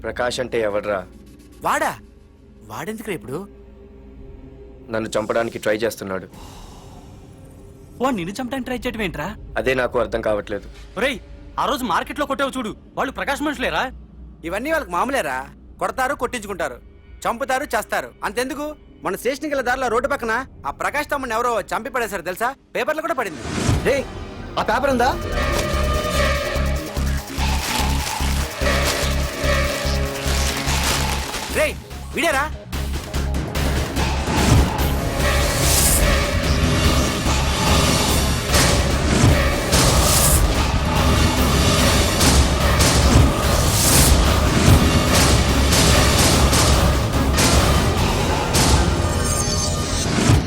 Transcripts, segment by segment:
ప్రకాష్ అంటే ఎవడ్రా? వాడా? వాడెందుకురా ఇప్పుడు? నన్ను చంపడానికి ట్రై చేస్తున్నాడు. వాడు నిన్ను చంపడానికి ట్రై చేయడం ఏంట్రా? అదే నాకు అర్థం కావట్లేదు. ఒరేయ్, ఆ రోజు మార్కెట్లో కొట్టావు చూడు, వాళ్ళు ప్రకాష్ మనుషులేరా? ఇవన్నీ వాళ్ళకి మామూలేరా. కొడతారు, కొట్టించుకుంటారు, చంపుతారు, చేస్తారు. అంతెందుకు, మన స్టేషన్కి వెళ్ళే దారిలో రోడ్డు పక్కన ఆ ప్రకాష్ తమ్ముడిని ఎవరో చంపి పడేశారు తెలుసా? పేపర్లో కూడా పడింది. రే, ఆ పేపర్ ఉందా? రే విడారా?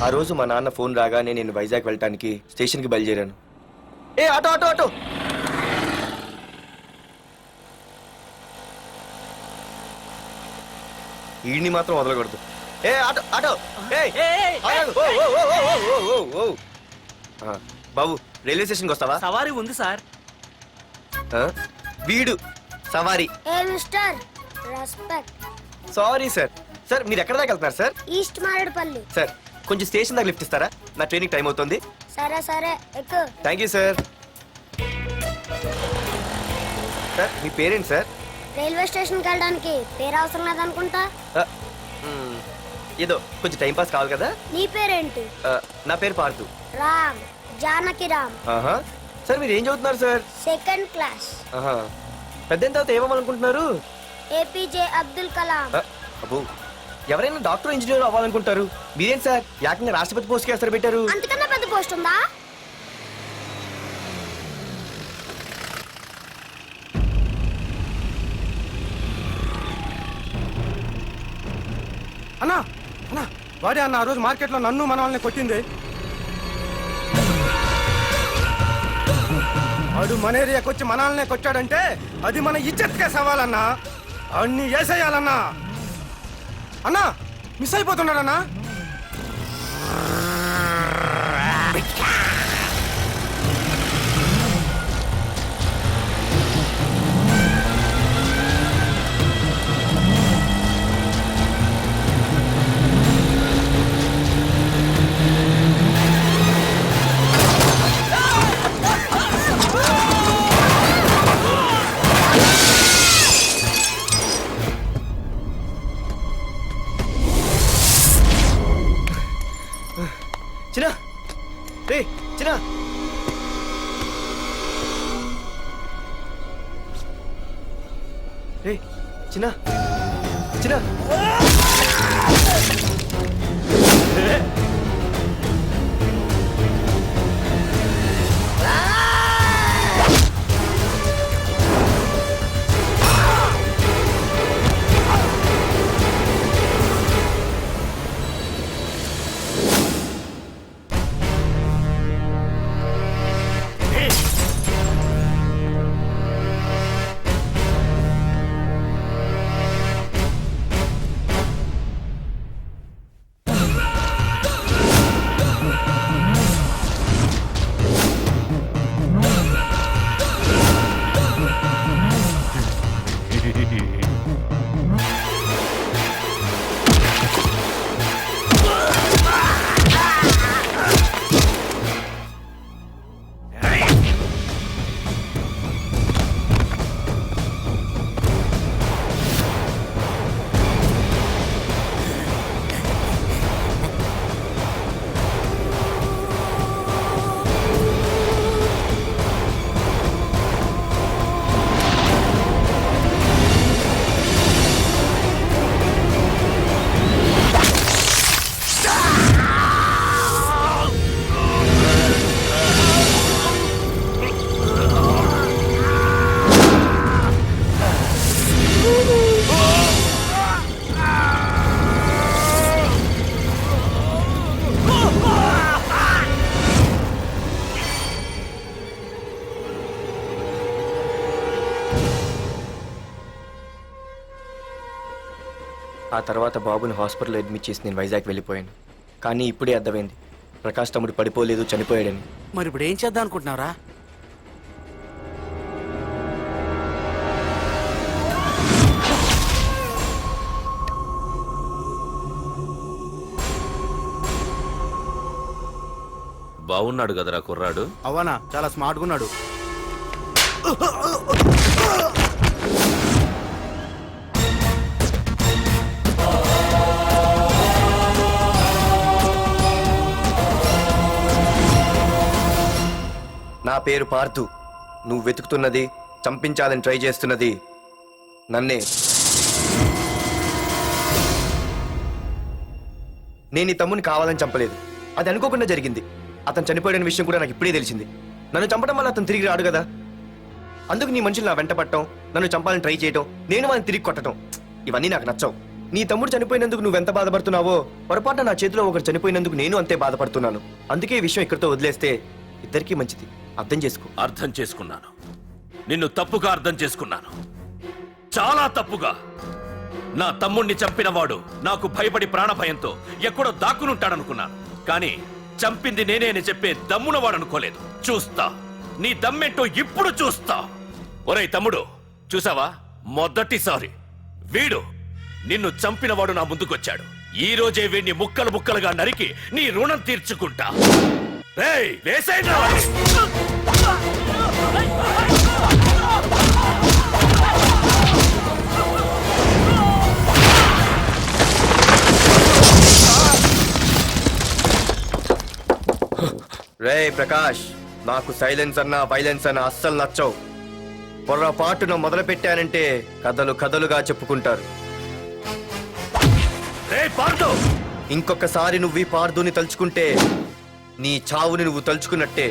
ఆ రోజు మా నాన్న ఫోన్ రాగానే నేను వైజాగ్ వెళ్ళటానికి స్టేషన్కి బయలుదేరాను. ఏ ఆటో ఆటో ఆటో! ఈడిని మాత్రం వదలకూడదు. ఏ ఆటో ఆటో! ఆగు! ఓ, ఓ, ఓ, ఓ, ఓ, ఓ, ఓ, ఓ. బాబు, రైల్వే స్టేషన్కి వస్తావా? సవారీ ఉంది సార్. వీడు సవారీ. ఏ mister, respect. Sorry sir. Sir, మీరు ఎక్కడ దాకా వెళ్తున్నారు సార్? ఈస్ట్ మారేడుపల్లి. సార్, కొంచెం స్టేషన్ దాకా లిఫ్ట్ ఇస్తారా? నా ట్రైనింగ్ టైం అవుతుంది. సరే సరే, ఎక్కు. Thank you sir. సార్, మీ పేరేంటి సార్? రైల్వే స్టేషన్కి వెళ్ళడానికి పేరు అవసరం లేదనుకుంటా. ఏదో కొంచెం టైం పాస్ కావాలి కదా. నీ పేరేంటి? నా పేరు పార్థు. రామ్, జానకి రామ్. ఆహా. సార్, మీరు ఏం చదువుతున్నారు సార్? Second class. ఆహా. పెద్ద తర్వాత ఏమనుకుంటున్నారు? ఏపీజే అబ్దుల్ కలాం. అబ్బో, ఎవరైనా డాక్టర్ ఇంజనీర్ అవ్వాలనుకుంటారు. మీరేం సార్ ఏకంగా రాష్ట్రపతి పోస్ట్కి ఎసరు పెట్టారు? అంతకన్నా పెద్ద పోస్ట్ ఉందా? అన్నా అన్నా, వాడే అన్న ఆ రోజు మార్కెట్లో నన్ను మన వాళ్ళని కొట్టింది. వాడు మన ఏరియాకి వచ్చి మనల్నే కొట్టాడంటే అది మన ఇజ్జత్కే సవాలన్నా. అన్ని వేసేయాలన్నా. అన్నా, మిస్ అయిపోతున్నాడన్నా. చిన్న, రే చిన్న. రే చిన్న, చిన్న. ఆ తర్వాత బాబుని హాస్పిటల్లో అడ్మిట్ చేసి నేను వైజాగ్ వెళ్ళిపోయాను. కానీ ఇప్పుడే అర్థమైంది ప్రకాష్ తమ్ముడు పడిపోలేదు, చనిపోయాడని. మరి ఇప్పుడు ఏం చేద్దాం అనుకుంటున్నారా? బాగున్నాడు కదరా కుర్రాడు. అవనా చాలా స్మార్ట్గా ఉన్నాడు. నా పేరు పార్థు. నువ్వు వెతుకుతున్నది, చంపించాలని ట్రై చేస్తున్నది నన్నే. నేను ఈ తమ్ముని కావాలని చంపలేదు, అది అనుకోకుండా జరిగింది. అతను చనిపోయిన విషయం కూడా నాకు ఇప్పుడే తెలిసింది. నన్ను చంపడం వల్ల అతను తిరిగి రాడు కదా, అందుకు నీ మనుషులు నా వెంట పట్టడం, నన్ను చంపాలని ట్రై చేయటం, నేను వాళ్ళని తిరిగి కొట్టడం, ఇవన్నీ నాకు నచ్చవు. నీ తమ్ముడు చనిపోయినందుకు నువ్వెంత బాధపడుతున్నావో, పొరపాటున నా చేతిలో ఒకరు చనిపోయినందుకు నేను అంతే బాధపడుతున్నాను. అందుకే ఈ విషయం ఇక్కడితో వదిలేస్తే ఇద్దరికీ మంచిది. అర్థం చేసుకో. అర్థం చేసుకున్నాను. నిన్ను తప్పుగా అర్థం చేసుకున్నాను, చాలా తప్పుగా. నా తమ్ముణ్ణి చంపినవాడు నాకు భయపడి ప్రాణభయంతో ఎక్కడో దాక్కునుంటాడనుకున్నాను. కానీ చంపింది నేనే అని చెప్పే దమ్మునవాడనుకోలేదు. చూస్తా, నీ దమ్మేంటో ఇప్పుడు చూస్తా. ఒరేయ్ తమ్ముడు, చూసావా, మొదటిసారి వీడు నిన్ను చంపినవాడు నా ముందుకొచ్చాడు. ఈ రోజే వీడిని ముక్కలు ముక్కలుగా నరికి నీ రుణం తీర్చుకుంటా. రేయ్, వేసేయండి రా వాడిని. రే ప్రకాష్, నాకు సైలెన్స్ అన్నా వైలెన్స్ అన్నా అస్సలు నచ్చవు. పొర్రపాటున మొదలు పెట్టానంటే కథలు కథలుగా చెప్పుకుంటారు. రేయ్ పార్థు, ఇంకొకసారి నువ్వు ఈ పార్థుని తలుచుకుంటే నీ చావుని నువ్వు తలుచుకున్నట్టే.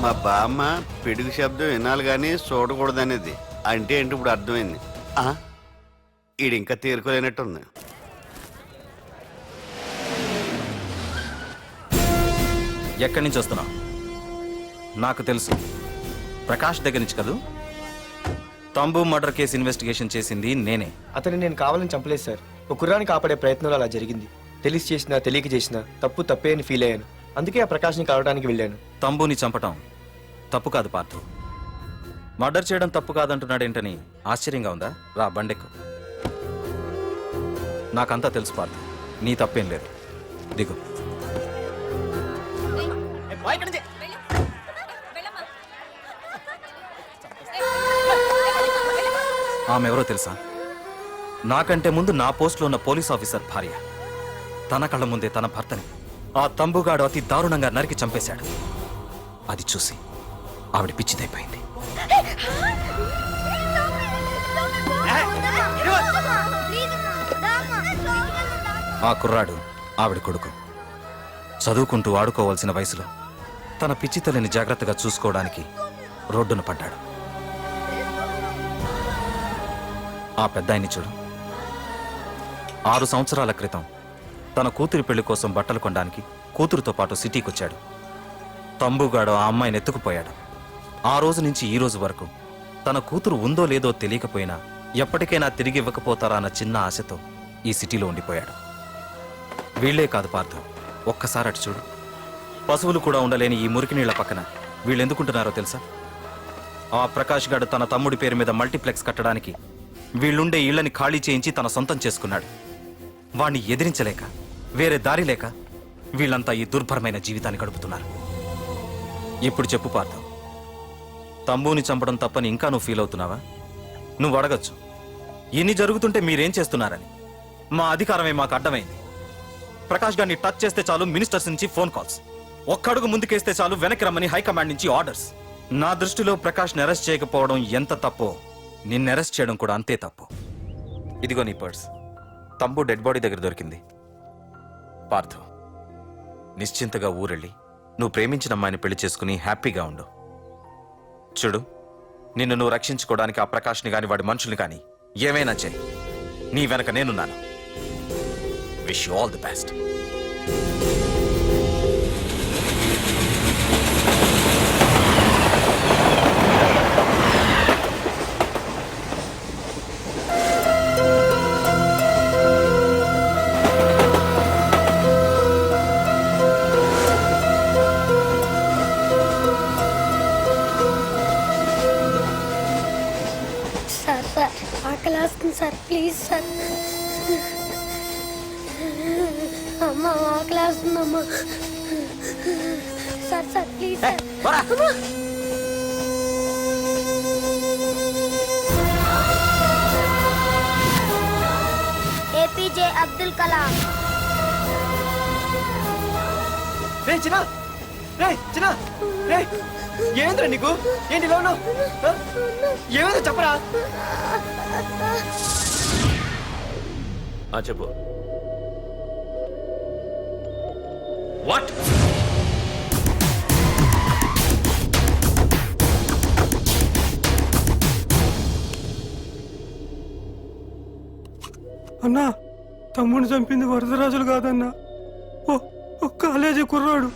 మా బామ్మ పిడుగు శబ్దం వినాలి కానీ చూడకూడదనేది. అంటే ఏంటి ఇప్పుడు అర్థమైంది. ఈడింకా తేరుకోలేనట్టుంది. ఎక్కడి నుంచి వస్తున్నావు? నాకు తెలుసు, ప్రకాష్ దగ్గర నుంచి కదూ. తంబు మర్డర్ కేసు ఇన్వెస్టిగేషన్ చేసింది నేనే. అతన్ని నేను కావాలని చంపలేదు సార్. ఒక కుర్రాన్ని కాపాడే ప్రయత్నంలో అలా జరిగింది. తెలిసి చేసినా తెలియక చేసినా తప్పు తప్పే అని ఫీల్ అయ్యాను. అందుకే ఆ ప్రకాష్ని కలవడానికి వెళ్ళాను. తంబుని చంపటం తప్పు కాదు పార్థు. మర్డర్ చేయడం తప్పు కాదంటున్నాడేంటని ఆశ్చర్యంగా ఉందా? రా, బండెక్కు. నాకంతా తెలుసు పార్థు, నీ తప్పేం లేదు. దిగు. ఆమె ఎవరో తెలుసా? నాకంటే ముందు నా పోస్టులో ఉన్న పోలీస్ ఆఫీసర్ భార్య. తన కళ్ళ ముందే తన భర్తని ఆ తంబుగాడు అతి దారుణంగా నరికి చంపేశాడు. అది చూసి ఆవిడ పిచ్చిదైపోయింది. ఆ కుర్రాడు ఆవిడ కొడుకు. చదువుకుంటూ ఆడుకోవాల్సిన వయసులో తన పిచ్చి తల్లిని జాగ్రత్తగా చూసుకోవడానికి రోడ్డున పడ్డాడు. ఆ పెద్దాయన్ని చూడు. 6 సంవత్సరాల క్రితం తన కూతురి పెళ్లి కోసం బట్టలు కొనడానికి కూతురుతో పాటు సిటీకి వచ్చాడు. తంబుగాడు ఆ అమ్మాయిని ఎత్తుకుపోయాడు. ఆ రోజు నుంచి ఈ రోజు వరకు తన కూతురు ఉందో లేదో తెలియకపోయినా ఎప్పటికైనా తిరిగి ఇవ్వకపోతారా అన్న చిన్న ఆశతో ఈ సిటీలో ఉండిపోయాడు. వీళ్లే కాదు పార్థు, ఒక్కసారి అటు చూడు. పశువులు కూడా ఉండలేని ఈ మురికి నీళ్ల పక్కన వీళ్ళెందుకుంటున్నారో తెలుసా? ఆ ప్రకాష్ గాడు తన తమ్ముడి పేరు మీద మల్టీప్లెక్స్ కట్టడానికి వీళ్ళుండే ఇళ్లని ఖాళీ చేయించి తన సొంతం చేసుకున్నాడు. వాణ్ణి ఎదిరించలేక, వేరే దారి లేక వీళ్ళంతా ఈ దుర్భరమైన జీవితాన్ని గడుపుతున్నారు. ఇప్పుడు చెప్పు పార్థు, తంబుని చంపడం తప్పని ఇంకా నువ్వు ఫీల్ అవుతున్నావా? నువ్వు అడగచ్చు, ఇన్ని జరుగుతుంటే మీరేం చేస్తున్నారని. మా అధికారమే మాకు అడ్డమైంది. ప్రకాష్ గారిని టచ్ చేస్తే చాలు మినిస్టర్స్ నుంచి ఫోన్ కాల్స్, ఒక్కడుగు ముందుకేస్తే చాలు వెనక్కి రమ్మని హైకమాండ్ నుంచి ఆర్డర్స్. నా దృష్టిలో ప్రకాష్ని అరెస్ట్ చేయకపోవడం ఎంత తప్పో నిన్ను అరెస్ట్ చేయడం కూడా అంతే తప్పు. ఇదిగో నీ పర్స్, తంబు డెడ్ బాడీ దగ్గర దొరికింది. పార్థు, నిశ్చింతగా ఊరెళ్ళి నువ్వు ప్రేమించిన అమ్మాయిని పెళ్లి చేసుకుని హ్యాపీగా ఉండు. చూడు, నిన్ను నువ్వు రక్షించుకోవడానికి ఆ ప్రకాష్ని కాని వాడి మనుషుల్ని కానీ ఏమైనా చేయి. నీ వెనక నేనున్నాను. Wish you all the best. వేస్తుందమ్మా. Sir sir please sir. పోరా. అమ్మా. ఏపీజే అబ్దుల్ కలాం. రే చిన్న రే చిన్న రే ఏంద్రా నీకు ఏంటి ఇలా ఉన్నావు ఏమైందో చెప్పరా చెప్పు వాట్ అన్నా తమ్ముడిని చంపింది వరదరాజులు కాదన్నా ఓ కాలేజీ కుర్రాడు.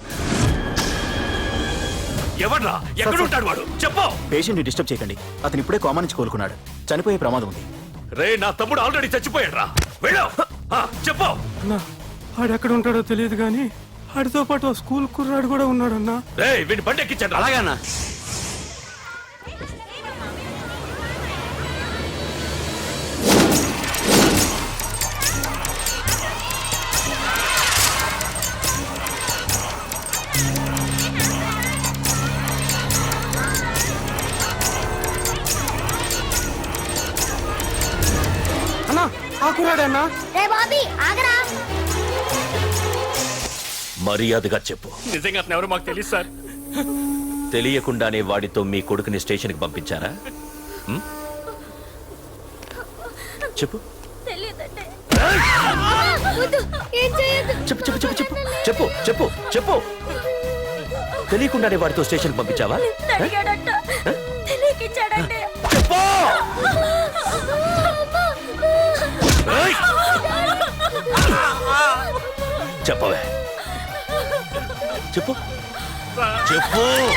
ఎవడ్రా ఎక్కడుంటాడు వాడు చెప్పు. పేషెంట్ ని డిస్టర్బ్ చేయకండి, అతను ఇప్పుడే కోమా నుంచి కోలుకున్నాడు, చనిపోయే ప్రమాదం ఉంది. రే నా తమ్ముడు ఆల్రెడీ చచ్చిపోయాడు రా వెళ్ళు. చెప్పు. అన్నా ఆడెక్కడ ఉంటాడో తెలియదు కానీ ఆడితో పాటు ఆ స్కూల్ కుర్రాడు కూడా ఉన్నాడన్నా. రే వీడిని బండి ఎక్కించండి. అలాగే అన్న. అన్నా ఆ కుర్రాడే అన్నా. రే బాబీ ఆగరా. మర్యాదగా చెప్పు. నిజంగా అతను ఎవరు మాకు తెలియదు సార్. తెలియకుండానే వాడితో మీ కొడుకుని స్టేషన్కి పంపించారా? ఉం? చెప్పు ఏం చేయొద్దు. చెప్పు చెప్పు చెప్పు చెప్పు చెప్పు చెప్పు చెప్పు తెలియకుండానే వాడితో స్టేషన్కి పంపించావా? అడిగాడంట, తెలియకిచ్చాడంటే. చెప్పు. ఏయ్! చెప్పవే చెప్పు చెప్పు. ఏయ్!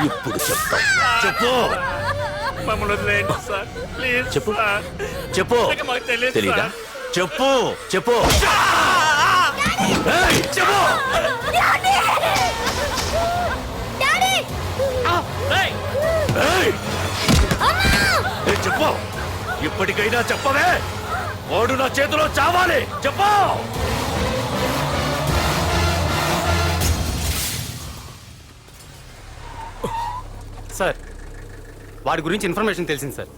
ఇప్పుడు చెప్తా చెప్పు మమ్మల్ని వదిలేయండి సార్ ప్లీజ్. చెప్పు చెప్పు మాకు తెలియదు తెలీదా? చెప్పు చెప్పు ఏయ్, చెప్పు. ఏయ్! ఏయ్, చెప్పు ఇప్పటికైనా చెప్పవే. వాడు నా చేతిలో చావాలి. చెప్పు. సార్ వాడి గురించి ఇన్ఫర్మేషన్ తెలిసింది సార్.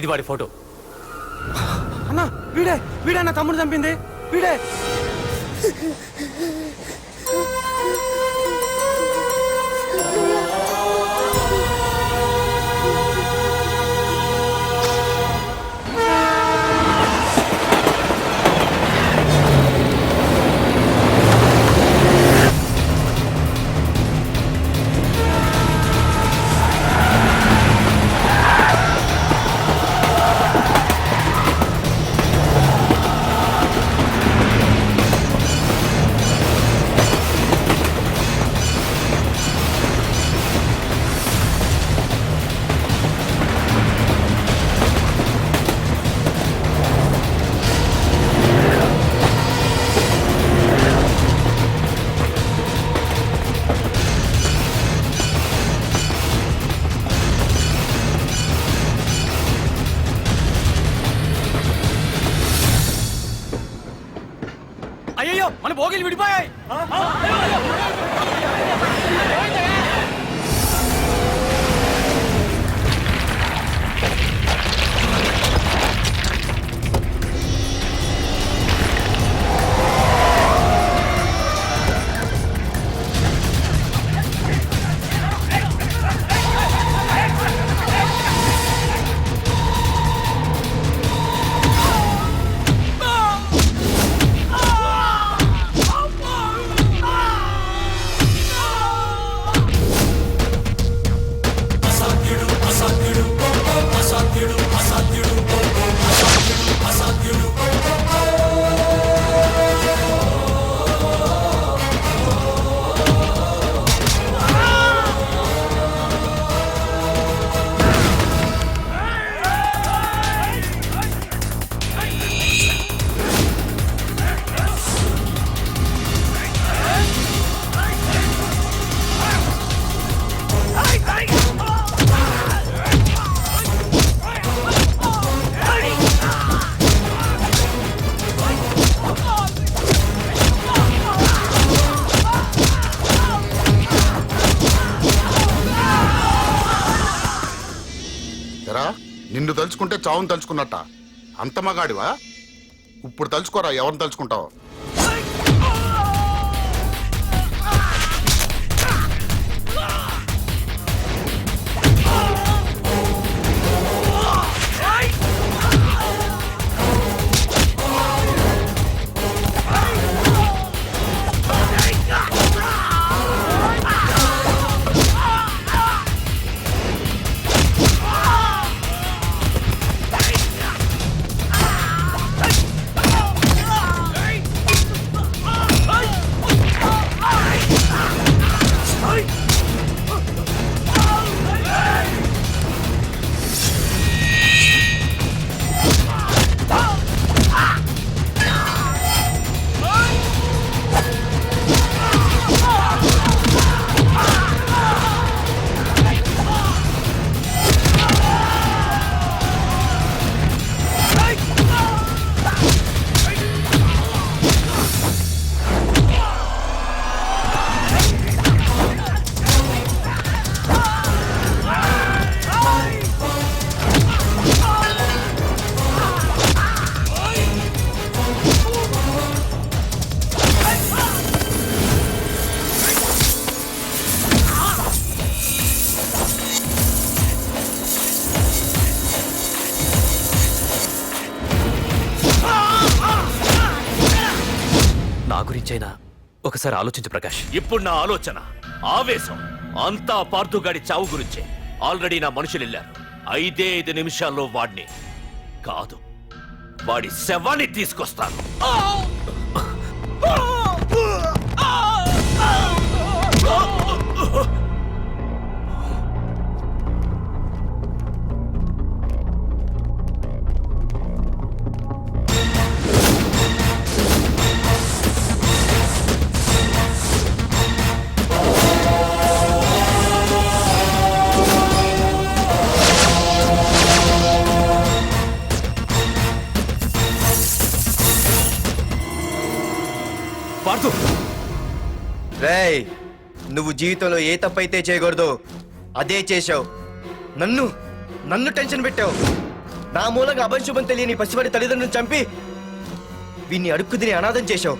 ఇది వాడి ఫోటో. అన్నా వీడే నా తమ్ముడు చంపింది వీడే. అయ్యో మన భోగిలు విడిపోయాయి. ఎరా నిన్ను తలుచుకుంటే చావును తలుచుకున్నట్ట అంత మగాడివా? ఇప్పుడు తలుచుకోరా ఎవరిని తలుచుకుంటావు. నా గురించైనా ఒకసారి ఆలోచించు ప్రకాష్. ఇప్పుడు నా ఆలోచన, ఆవేశం అంతా పార్థుగాడి చావు గురించే. ఆల్రెడీ నా మనుషులు వెళ్ళారు. 5 నిమిషాల్లో వాడిని కాదు, వాడి శవాన్ని తీసుకొస్తాను. పార్థు, రేయ్, నువ్వు జీవితంలో ఏ తప్పైతే చేయకూడదో అదే చేశావు. నన్ను టెన్షన్ పెట్టావు. నా మూలంగా అభంశుభం తెలియని పసివాడి తల్లిదండ్రులను చంపి వీన్ని అడుక్కు తిని అనాథం చేశావు.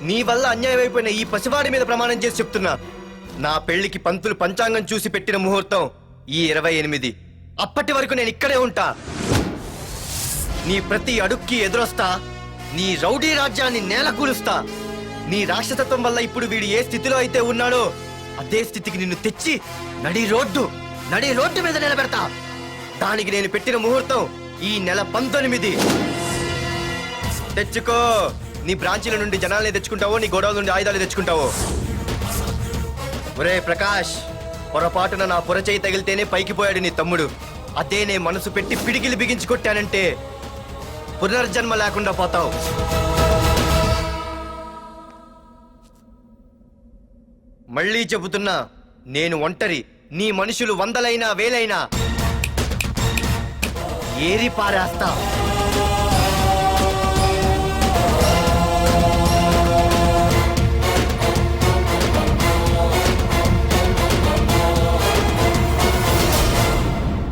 నీ వల్ల అన్యాయం అయిపోయిన ఈ పసివాడి మీద ప్రమాణం చేసి చెప్తున్నా, నా పెళ్లికి పంతులు పంచాంగం చూసి పెట్టిన ముహూర్తం ఈ 28. అప్పటి వరకు నేను ఇక్కడే ఉంటా. నీ ప్రతి అడుక్కి ఎదురొస్తా. నీ రౌడీ రాజ్యాన్ని నేలకూలుస్తా. నీ రాక్షసత్వం వల్ల ఇప్పుడు వీడు ఏ స్థితిలో అయితే ఉన్నాడో అదే స్థితికి నిన్ను తెచ్చి నడి రోడ్డు మీద నిలబెడతా. దానికి నేను పెట్టిన ముహూర్తం ఈ నెల 19. తెచ్చుకో. నీ బ్రాంచీల నుండి జనాల్ని తెచ్చుకుంటావో, నీ గొడవల నుండి ఆయుధాలు తెచ్చుకుంటావో. ఒరే ప్రకాష్, పొరపాటున నా పొరచేయి తగిలితేనే పైకి పోయాడు నీ తమ్ముడు. అదే నే మనసు పెట్టి పిడికిలి బిగించి కొట్టానంటే పునర్జన్మ లేకుండా పోతావు. మళ్ళీ చెబుతున్నా, నేను ఒంటరి. నీ మనుషులు 100లైనా 1000లైనా ఏరి పారేస్తా.